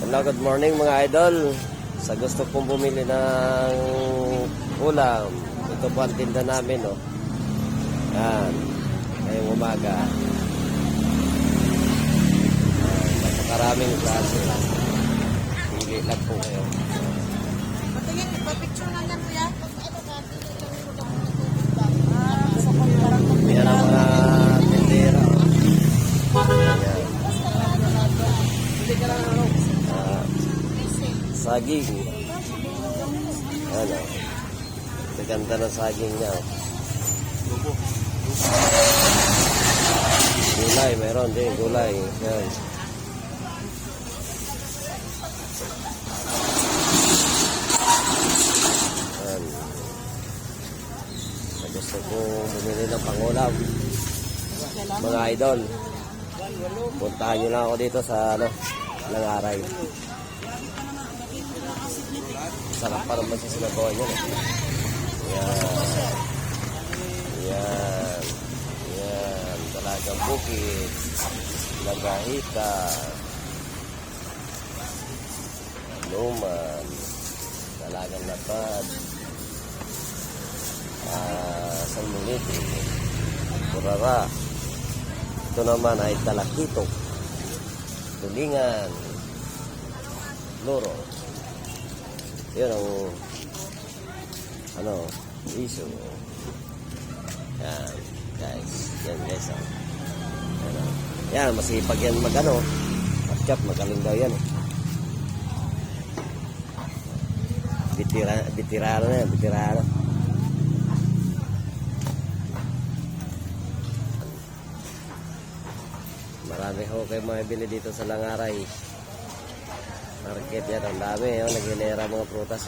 Hello, good morning mga idol. Sa gusto pong bumili ng ulam, ito po ang tinda namin, no. Yan, ngayong umaga. Napakaraming klase. Pili lang po kayo. Patingin, pa-picture lang yan, kuya. Yan ang mga tindera. Yan. Saging. Ano? Ganda ng saging niya. Gulay, meron din gulay. Yan. Yan. Gusto ko bumili ng pangulam. Mga idol, puntahan nyo lang ako dito sa Langaray. Sarap pa naman sa sinabawan yun. Yan. Yan. Yan. Dalagang bukid. Langahita. Luman. Dalagang lapad. Salmoniti. Purara. Ito naman ay talakito. Tulingan. Loro. Yun ang iso. Yan guys. Yan guys. Yan, masipag yan matchat, magaling daw yan. Bitirano na yan, bitirano. Marami ho kayo makibili dito sa Langaray market. Yan, ang dami, naghilera mga prutas.